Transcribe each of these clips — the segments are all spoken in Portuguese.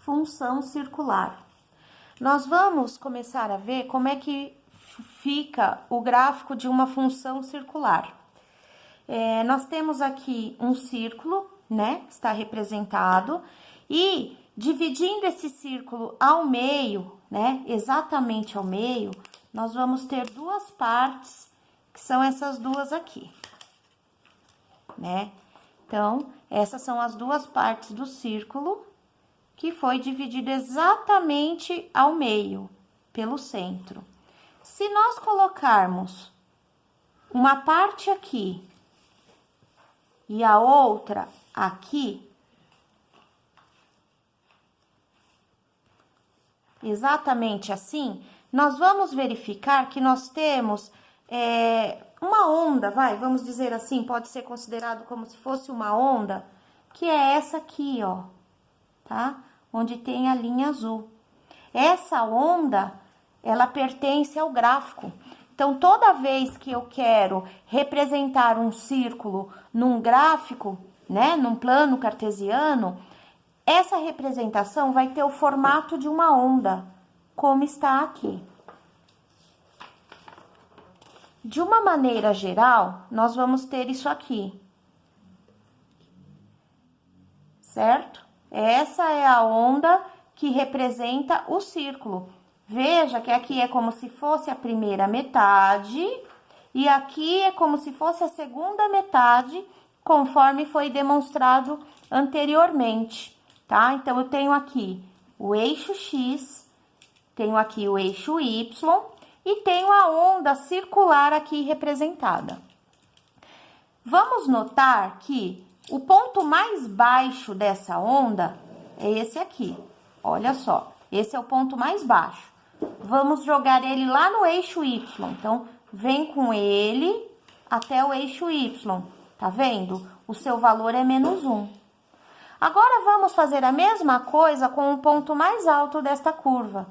função circular. Nós vamos começar a ver como é que fica o gráfico de uma função circular. Nós temos aqui um círculo, né? Está representado, e dividindo esse círculo ao meio, né? Exatamente ao meio, nós vamos ter duas partes, que são essas duas aqui, né? Então, essas são as duas partes do círculo, que foi dividido exatamente ao meio, pelo centro. Se nós colocarmos uma parte aqui e a outra aqui, exatamente assim, nós vamos verificar que nós temos uma onda, vamos dizer assim, pode ser considerado como se fosse uma onda, que é essa aqui, ó, tá? Onde tem a linha azul. Essa onda, ela pertence ao gráfico. Então, toda vez que eu quero representar um círculo num gráfico, né, num plano cartesiano, essa representação vai ter o formato de uma onda, como está aqui. De uma maneira geral, nós vamos ter isso aqui, certo? Essa é a onda que representa o círculo. Veja que aqui é como se fosse a primeira metade e aqui é como se fosse a segunda metade, conforme foi demonstrado anteriormente, tá? Então, eu tenho aqui o eixo X, tenho aqui o eixo Y e tenho a onda circular aqui representada. Vamos notar que o ponto mais baixo dessa onda é esse aqui. Olha só, esse é o ponto mais baixo. Vamos jogar ele lá no eixo Y. Então, vem com ele até o eixo Y. Tá vendo? O seu valor é -1. Agora, vamos fazer a mesma coisa com o ponto mais alto desta curva,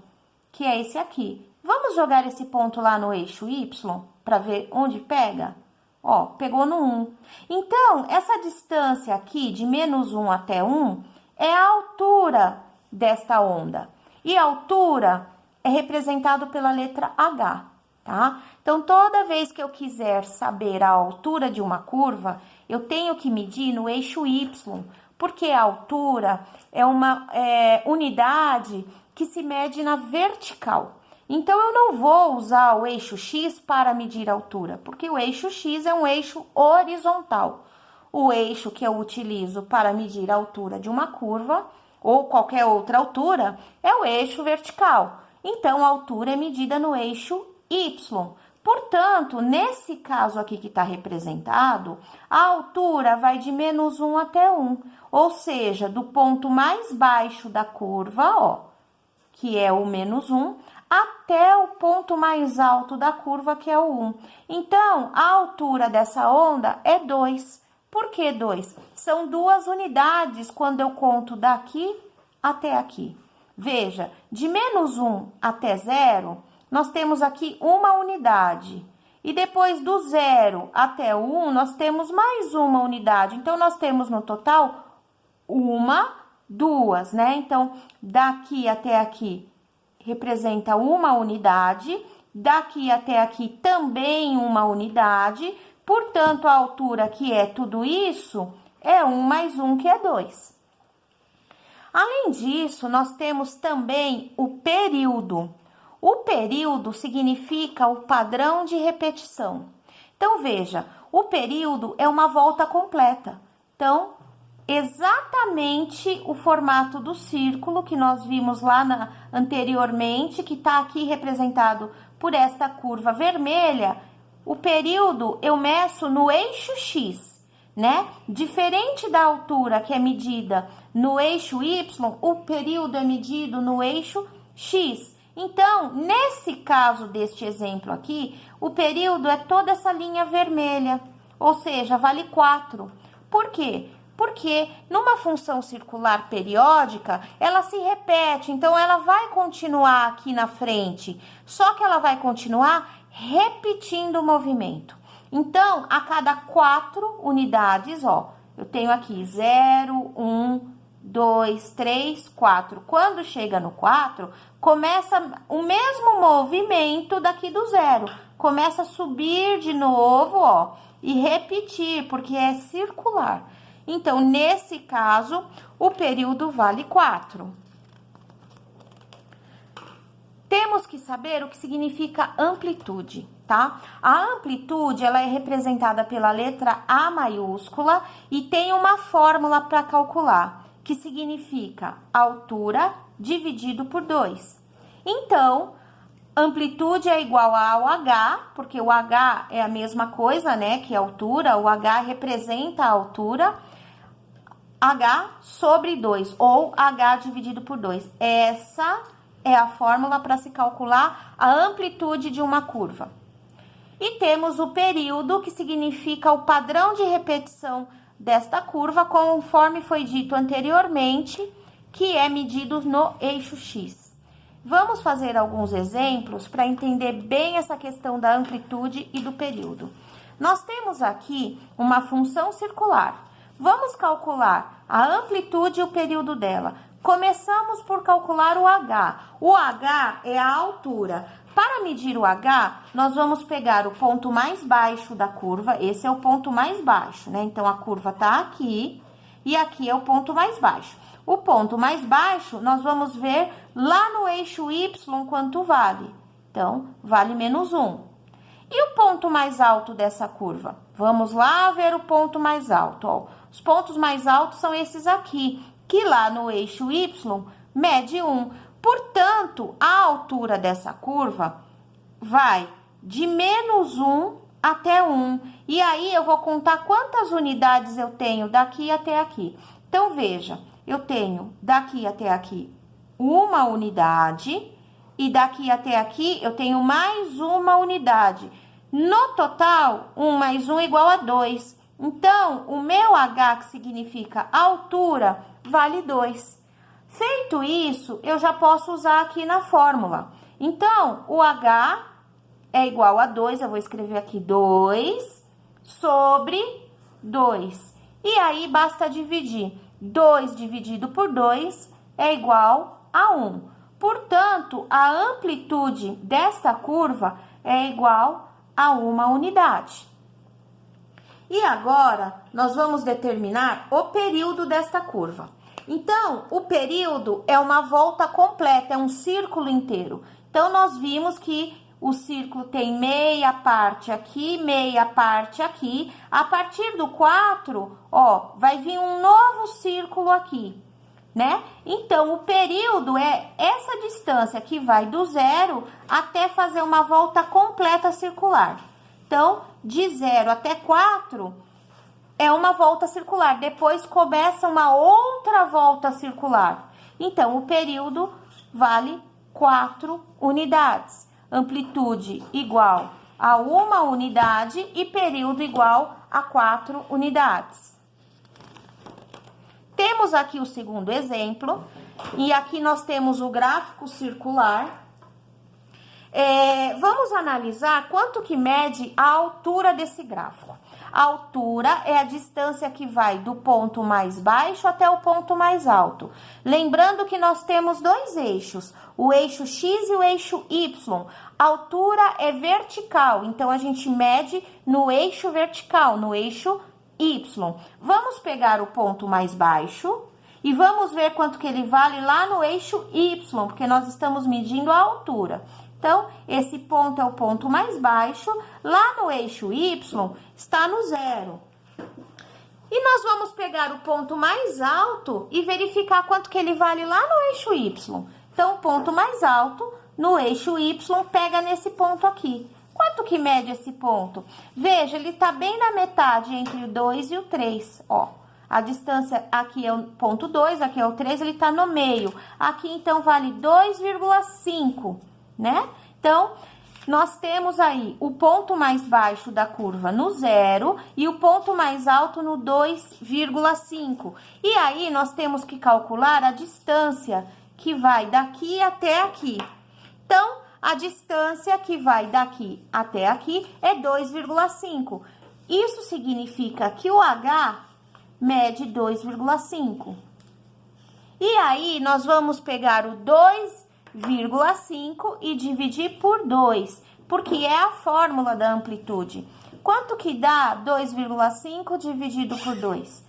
que é esse aqui. Vamos jogar esse ponto lá no eixo Y para ver onde pega? Ó, pegou no 1. Então, essa distância aqui de -1 até 1 é a altura desta onda. E a altura é representado pela letra H, tá? Então, toda vez que eu quiser saber a altura de uma curva, eu tenho que medir no eixo Y, porque a altura é uma unidade que se mede na vertical. Então, eu não vou usar o eixo X para medir a altura, porque o eixo X é um eixo horizontal. O eixo que eu utilizo para medir a altura de uma curva, ou qualquer outra altura, é o eixo vertical. Então, a altura é medida no eixo Y. Portanto, nesse caso aqui que está representado, a altura vai de -1 até 1. Ou seja, do ponto mais baixo da curva, ó, que é o -1, até o ponto mais alto da curva, que é o 1. Então, a altura dessa onda é 2. Por que 2? São duas unidades quando eu conto daqui até aqui. Veja, de -1 até 0, nós temos aqui uma unidade. E depois do 0 até o 1, nós temos mais uma unidade. Então, nós temos no total duas, né? Então, daqui até aqui representa uma unidade, daqui até aqui também uma unidade, portanto, a altura que é tudo isso é 1 mais 1, que é 2. Além disso, nós temos também o período. O período significa o padrão de repetição. Então, veja, o período é uma volta completa. Então, exatamente o formato do círculo que nós vimos lá anteriormente, que está aqui representado por esta curva vermelha, o período eu meço no eixo X, né? Diferente da altura que é medida no eixo Y, o período é medido no eixo X. Então, nesse caso deste exemplo aqui, o período é toda essa linha vermelha, ou seja, vale 4. Por quê? Porque numa função circular periódica, ela se repete, então ela vai continuar aqui na frente, só que ela vai continuar repetindo o movimento. Então, a cada 4 unidades, ó, eu tenho aqui 0, 1, 2, 3, 4. Quando chega no 4, começa o mesmo movimento daqui do 0. Começa a subir de novo, ó, e repetir, porque é circular. Então, nesse caso, o período vale 4. Temos que saber o que significa amplitude, tá? A amplitude, ela é representada pela letra A maiúscula e tem uma fórmula para calcular, que significa altura dividido por 2. Então, amplitude é igual ao H, porque o H é a mesma coisa, né, que a altura, o H representa a altura, H sobre 2, ou H dividido por 2. Essa é a fórmula para se calcular a amplitude de uma curva. E temos o período, que significa o padrão de repetição desta curva, conforme foi dito anteriormente, que é medido no eixo X. Vamos fazer alguns exemplos para entender bem essa questão da amplitude e do período. Nós temos aqui uma função circular. Vamos calcular a amplitude e o período dela. Começamos por calcular o H. O H é a altura. Para medir o H, nós vamos pegar o ponto mais baixo da curva. Esse é o ponto mais baixo, né? Então, a curva tá aqui e aqui é o ponto mais baixo. O ponto mais baixo, nós vamos ver lá no eixo Y quanto vale. Então, vale menos 1. E o ponto mais alto dessa curva? Vamos lá ver o ponto mais alto, ó. Os pontos mais altos são esses aqui, que lá no eixo Y mede 1. Portanto, a altura dessa curva vai de menos 1 até 1. E aí, eu vou contar quantas unidades eu tenho daqui até aqui. Então, veja, eu tenho daqui até aqui uma unidade e daqui até aqui eu tenho mais uma unidade. No total, 1 mais 1 é igual a 2. Então, o meu H, que significa altura, vale 2. Feito isso, eu já posso usar aqui na fórmula. Então, o H é igual a 2, eu vou escrever aqui 2 sobre 2. E aí, basta dividir. 2 dividido por 2 é igual a 1. Portanto, a amplitude desta curva é igual a 1 unidade. E agora, nós vamos determinar o período desta curva. Então, o período é uma volta completa, é um círculo inteiro. Então, nós vimos que o círculo tem meia parte aqui, meia parte aqui. A partir do 4, ó, vai vir um novo círculo aqui, né? Então, o período é essa distância que vai do 0 até fazer uma volta completa circular. Então, de 0 até 4 é uma volta circular. Depois começa uma outra volta circular. Então, o período vale 4 unidades. Amplitude igual a 1 unidade e período igual a 4 unidades. Temos aqui o segundo exemplo, e aqui nós temos o gráfico circular. Vamos analisar quanto que mede a altura desse gráfico. A altura é a distância que vai do ponto mais baixo até o ponto mais alto. Lembrando que nós temos dois eixos, o eixo X e o eixo Y. A altura é vertical, então a gente mede no eixo vertical, no eixo Y. Vamos pegar o ponto mais baixo e vamos ver quanto que ele vale lá no eixo Y, porque nós estamos medindo a altura. Então, esse ponto é o ponto mais baixo, lá no eixo Y está no 0. E nós vamos pegar o ponto mais alto e verificar quanto que ele vale lá no eixo Y. Então, o ponto mais alto no eixo Y pega nesse ponto aqui. Quanto que mede esse ponto? Veja, ele está bem na metade entre o 2 e o 3, ó. A distância aqui é o ponto 2, aqui é o 3, ele está no meio. Aqui, então, vale 2,5, né? Então, nós temos aí o ponto mais baixo da curva no 0 e o ponto mais alto no 2,5. E aí, nós temos que calcular a distância que vai daqui até aqui. Então, a distância que vai daqui até aqui é 2,5. Isso significa que o H mede 2,5. E aí, nós vamos pegar o 2,5 e dividir por 2, porque é a fórmula da amplitude. Quanto que dá 2,5 dividido por 2?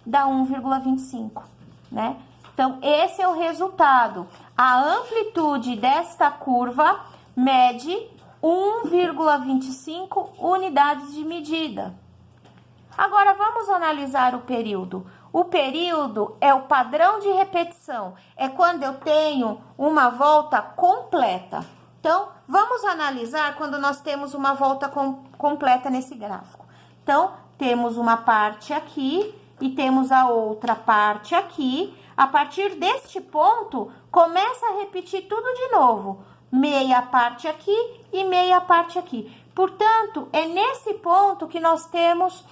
Dá 1,25, né? Então, esse é o resultado. A amplitude desta curva mede 1,25 unidades de medida. Agora, vamos analisar o período. O período é o padrão de repetição, é quando eu tenho uma volta completa. Então, vamos analisar quando nós temos uma volta completa nesse gráfico. Então, temos uma parte aqui e temos a outra parte aqui. A partir deste ponto, começa a repetir tudo de novo. Meia parte aqui e meia parte aqui. Portanto, é nesse ponto que nós temos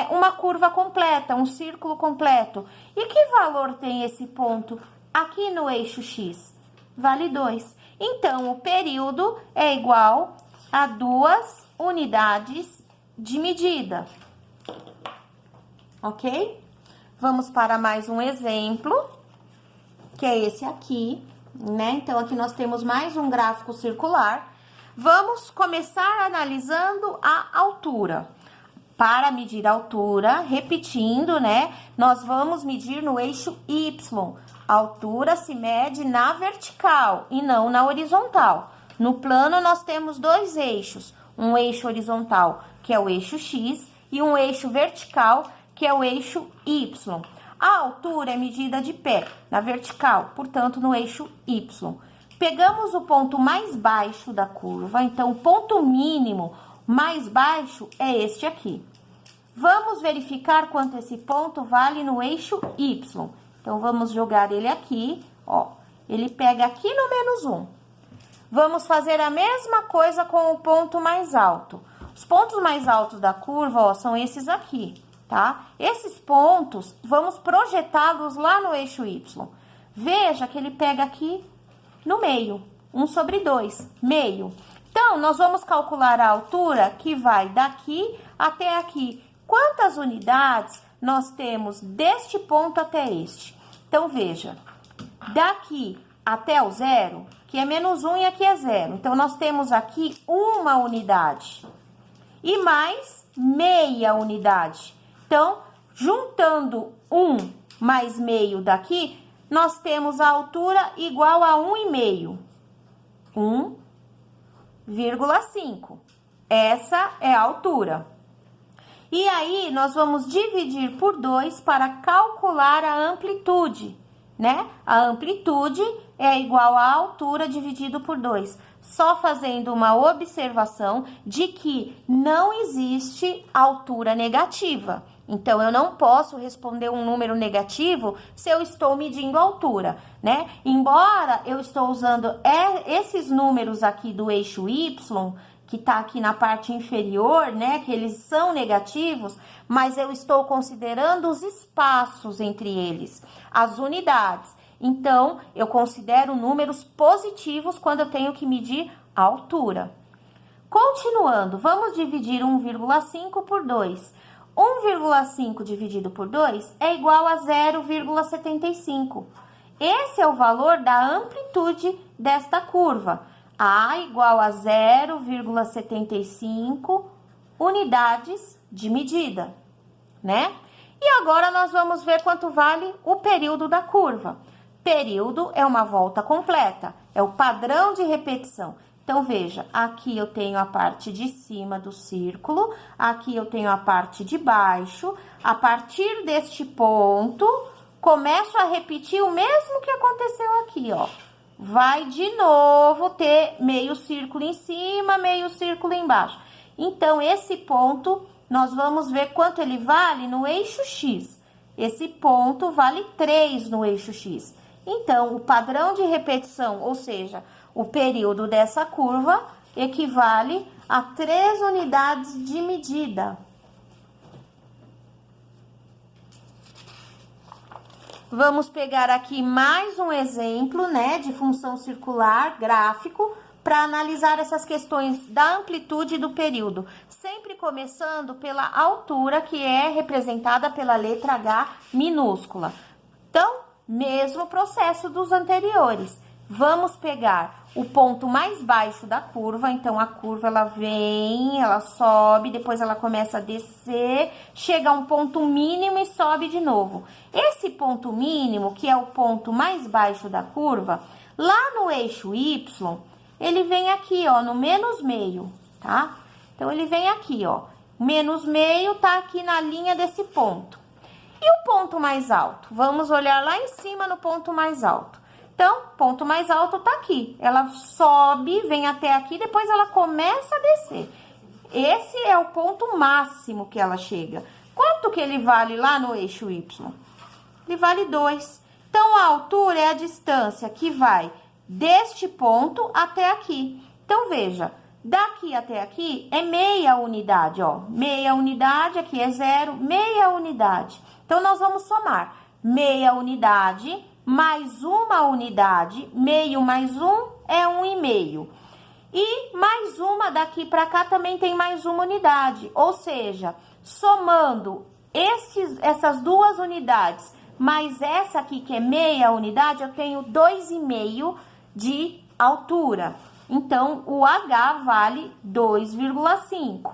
uma curva completa, um círculo completo. E que valor tem esse ponto aqui no eixo X? Vale 2. Então, o período é igual a 2 unidades de medida. Ok? Vamos para mais um exemplo, que é esse aqui, né? Então, aqui nós temos mais um gráfico circular. Vamos começar analisando a altura. Para medir a altura, repetindo, né? Nós vamos medir no eixo Y. A altura se mede na vertical e não na horizontal. No plano, nós temos dois eixos. Um eixo horizontal, que é o eixo X, e um eixo vertical, que é o eixo Y. A altura é medida de pé, na vertical, portanto, no eixo Y. Pegamos o ponto mais baixo da curva, então, o ponto mínimo mais baixo é este aqui. Vamos verificar quanto esse ponto vale no eixo Y. Então, vamos jogar ele aqui, ó. Ele pega aqui no menos 1. Vamos fazer a mesma coisa com o ponto mais alto. Os pontos mais altos da curva, ó, são esses aqui, tá? Esses pontos, vamos projetá-los lá no eixo Y. Veja que ele pega aqui no meio, 1/2, meio. Então, nós vamos calcular a altura que vai daqui até aqui. Quantas unidades nós temos deste ponto até este? Então, veja, daqui até o 0, que é menos 1 e aqui é 0. Então, nós temos aqui uma unidade e mais meia unidade. Então, juntando 1 mais meio daqui, nós temos a altura igual a 1,5. 1,5. Essa é a altura. E aí, nós vamos dividir por 2 para calcular a amplitude, né? A amplitude é igual à altura dividido por 2. Só fazendo uma observação de que não existe altura negativa. Então, eu não posso responder um número negativo se eu estou medindo a altura, né? Embora eu estou usando esses números aqui do eixo Y, que tá aqui na parte inferior, né? Que eles são negativos, mas eu estou considerando os espaços entre eles, as unidades. Então, eu considero números positivos quando eu tenho que medir a altura. Continuando, vamos dividir 1,5 por 2. 1,5 dividido por 2 é igual a 0,75. Esse é o valor da amplitude desta curva. A igual a 0,75 unidades de medida, né? E agora nós vamos ver quanto vale o período da curva. Período é uma volta completa, é o padrão de repetição. Então, veja, aqui eu tenho a parte de cima do círculo, aqui eu tenho a parte de baixo. A partir deste ponto, começo a repetir o mesmo que aconteceu aqui, ó. Vai de novo ter meio círculo em cima, meio círculo embaixo. Então, esse ponto, nós vamos ver quanto ele vale no eixo X. Esse ponto vale 3 no eixo X. Então, o padrão de repetição, ou seja, o período dessa curva, equivale a 3 unidades de medida. Vamos pegar aqui mais um exemplo, né, de função circular gráfico para analisar essas questões da amplitude do período, sempre começando pela altura, que é representada pela letra H minúscula. Então, mesmo processo dos anteriores. Vamos pegar o ponto mais baixo da curva, então a curva ela vem, ela sobe, depois ela começa a descer, chega a um ponto mínimo e sobe de novo. Esse ponto mínimo, que é o ponto mais baixo da curva, lá no eixo Y, ele vem aqui, ó, no menos meio, tá? Então, ele vem aqui, ó, menos meio tá aqui na linha desse ponto. E o ponto mais alto? Vamos olhar lá em cima no ponto mais alto. Então, ponto mais alto tá aqui. Ela sobe, vem até aqui, depois ela começa a descer. Esse é o ponto máximo que ela chega. Quanto que ele vale lá no eixo Y? Ele vale 2. Então, a altura é a distância que vai deste ponto até aqui. Então, veja, daqui até aqui é meia unidade, ó. Meia unidade, aqui é 0, meia unidade. Então, nós vamos somar meia unidade mais uma unidade, meio mais um é 1,5. E mais uma daqui para cá também tem mais uma unidade, ou seja, somando essas duas unidades, mais essa aqui que é meia unidade, eu tenho 2,5 de altura. Então, o H vale 2,5.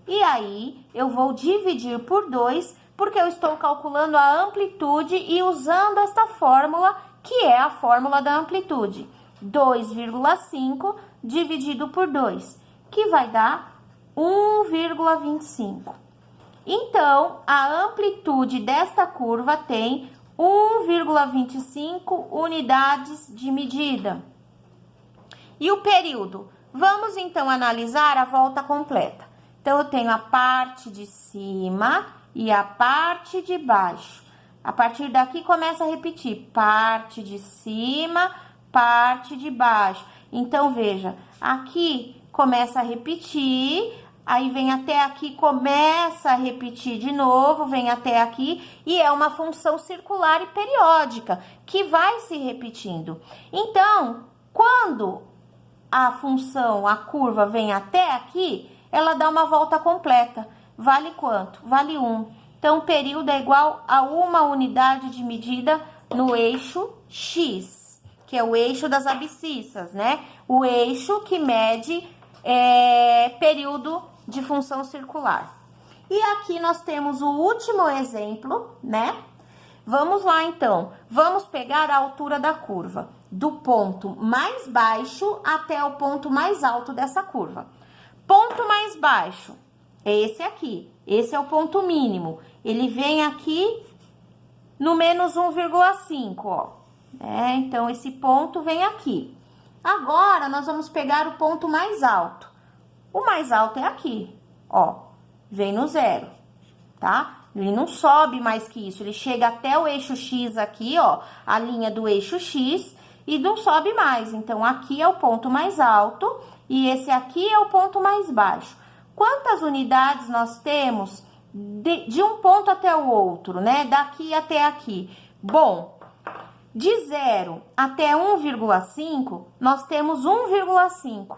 E aí, eu vou dividir por 2, porque eu estou calculando a amplitude e usando esta fórmula, que é a fórmula da amplitude. 2,5 dividido por 2, que vai dar 1,25. Então, a amplitude desta curva tem 1,25 unidades de medida. E o período? Vamos, então, analisar a volta completa. Então, eu tenho a parte de cima e a parte de baixo. A partir daqui, começa a repetir. Parte de cima, parte de baixo. Então, veja, aqui começa a repetir, aí vem até aqui, começa a repetir de novo, vem até aqui, e é uma função circular e periódica, que vai se repetindo. Então, quando a função, a curva vem até aqui, ela dá uma volta completa. Vale quanto? Vale 1. Então, o período é igual a uma unidade de medida no eixo X, que é o eixo das abscissas, né? O eixo que mede período de função circular. E aqui nós temos o último exemplo, né? Vamos lá, então. Vamos pegar a altura da curva, do ponto mais baixo até o ponto mais alto dessa curva. Ponto mais baixo é esse aqui. Esse é o ponto mínimo. Ele vem aqui no menos 1,5, ó. Então, esse ponto vem aqui. Agora, nós vamos pegar o ponto mais alto. O mais alto é aqui, ó. Vem no 0, tá? Ele não sobe mais que isso. Ele chega até o eixo X aqui, ó. A linha do eixo X e não sobe mais. Então, aqui é o ponto mais alto e esse aqui é o ponto mais baixo. Quantas unidades nós temos de um ponto até o outro, né? Daqui até aqui. Bom, de 0 até 1,5, nós temos 1,5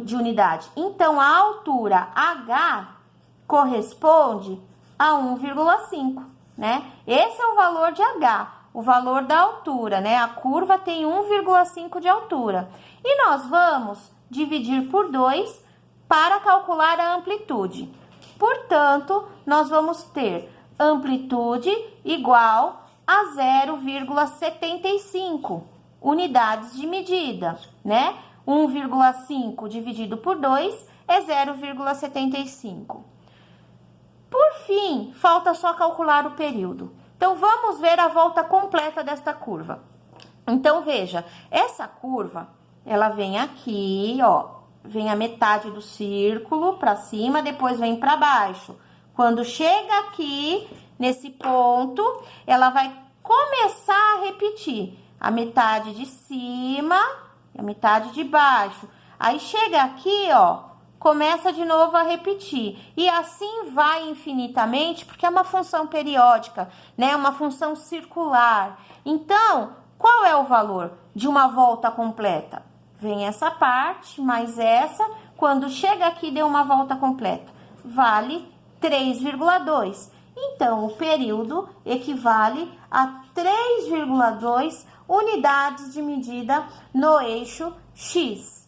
de unidade. Então, a altura H corresponde a 1,5, né? Esse é o valor de H, o valor da altura, né? A curva tem 1,5 de altura. E nós vamos dividir por 2 para calcular a amplitude. Portanto, nós vamos ter amplitude igual a 0,75 unidades de medida, né? 1,5 dividido por 2 é 0,75. Por fim, falta só calcular o período. Então, vamos ver a volta completa desta curva. Então, veja, essa curva, ela vem aqui, ó. Vem a metade do círculo para cima, depois vem para baixo. Quando chega aqui, nesse ponto, ela vai começar a repetir a metade de cima e a metade de baixo. Aí, chega aqui, ó, começa de novo a repetir. E assim vai infinitamente, porque é uma função periódica, né? Uma função circular. Então, qual é o valor de uma volta completa? Vem essa parte, mais essa, quando chega aqui, deu uma volta completa. Vale 3,2. Então, o período equivale a 3,2 unidades de medida no eixo X.